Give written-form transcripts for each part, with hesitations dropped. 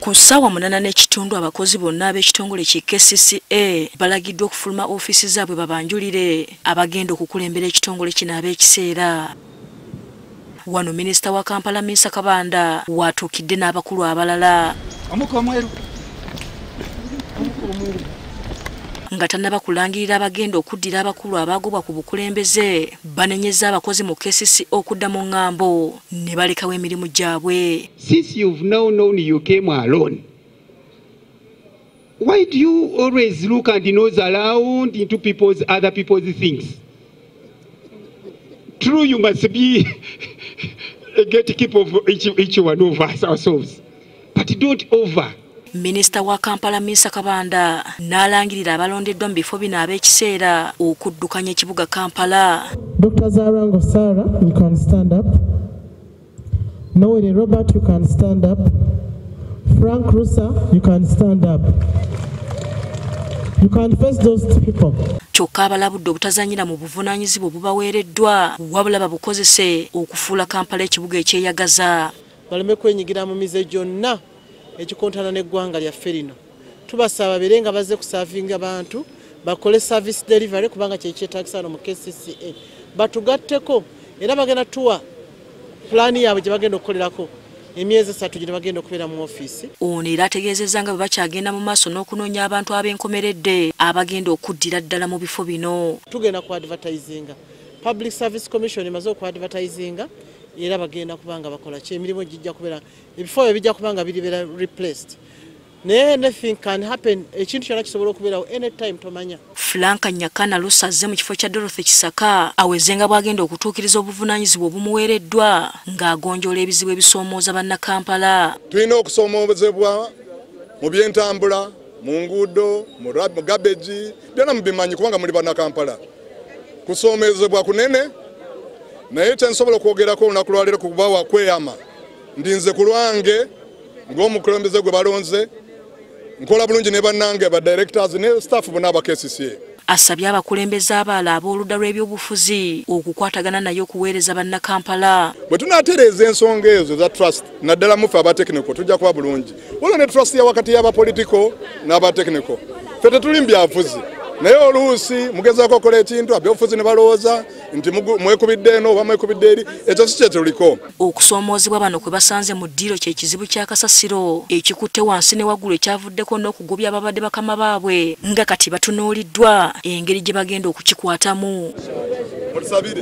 Ku ssaawa 8:30 abakozi bonna ab'ekitongole ki KCCA balagiddwa okufuluma ofiisi zaabwe babanjulire abagenda okukulembera ekitongole kino ab'ekiseera. Wano Minisita wa Kampala Misa Kabanda watuukidde n'abakulu abalala. Nga tannaba kulangirira abagenda okuddira abakulu abagobwa ku bukulembeze banenyeza abakozi mu KCCA okudda mu ngambo ne balekawo emirimu gyabwe. Since you've now known you came alone, why do you always look and nose around into other people's things? True, you must be a gatekeeper of each one of us ourselves, but don't over. Minisita wa Kampala Misa Kabanda n'alangirira abalondeddwa mu bifo bino ab'ekiseera okuddukanya ekibuga Kampala. Dr. Zarango Sarah, you can stand up. Noel Robert, you can stand up. Frank Rusa, you can stand up. You can face those people. Kyokka abalabudde obutazanyira mu buvunaanyizibwa obubaweereddwa wabula babukozese okufuula Kampala ekibuga ekyeyagaza. Baleme kwenyigira mu mize gyonna ekikontana n'eggwanga lyaffe lino. Tubasaba babeere nga bazze kusaavinga abantu bakole service delivery kubanga kye kyetaagisa mu KCCA. Batugatteko era bagenda tuwa pulaani yaabwe gye bagenda okukolerako emyezi 3 gye bagenda okubeera mu ofiisi. Ono era ategeezezza nga bwe bakyagenda mu maaso n'okunoonya abantu ab'enkomeredde abagenda okuddira ddala mu bifo bino. Tugenda ku advertisinga. Public Service Commission emaze oku advertisinga era bagenda kubanga bakola emirimu gijja kubeera ebifo ebijja kubanga biribeera replaced. Anything can happen. Ekintu kyonna kisobola okubeerawo anytime tomanya. Frank Nyakana Lusaze mu kifo kya Dorothy Kisaka awezenga bwagenda okutuukiriza obuvunaanyizibwa obumuweereddwa ng'agonjoola ebizibu ebisoomooza bannakampala. Tulina okusoomozebwa mu by'entambula, mu nguudo, mu garbage, byonna mubimanyi kubanga muli bannakampala. Kusoomezebwa kunene naye kyensobola okwogerako olunaku lwaleero kuba wa kweyama. Ndinze ku lwange ng'omukulembeze gwe balonze nkola bulungi ne bannange ba directors ne staff bonna aba KCCA. Asabye abakulembeze abaala ab'oludda lw'ebyobufuzi okukwatagana naye okuweereza bannakampala. Bwe tunaatereeza ensonga ezo za trust naddala mufe aba technical tujja kuba bulungi. Waliwo ne trust ya wakati y'abapolitico n'aba technical. Ffe tetuli mbyafuzi. Naye oluusi mugezaako okukola ekintu ab'obufuzi ne balowooza nti mwekubidde eno oba mwekubidde eri, ekyo si kye tuliko. Okusoomoozebwa bano kwe basanze mu ddiiro kye kizibu kya kasasiro ekikutte wansi ne waggulu ekyavuddeko n'okugobya ababadde bakama baabwe nga kati batunuuliddwa engeri gye bagenda okukikwatamu.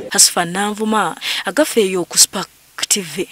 Hasifa Nanvuma, Agafeeyo ku Spark TV.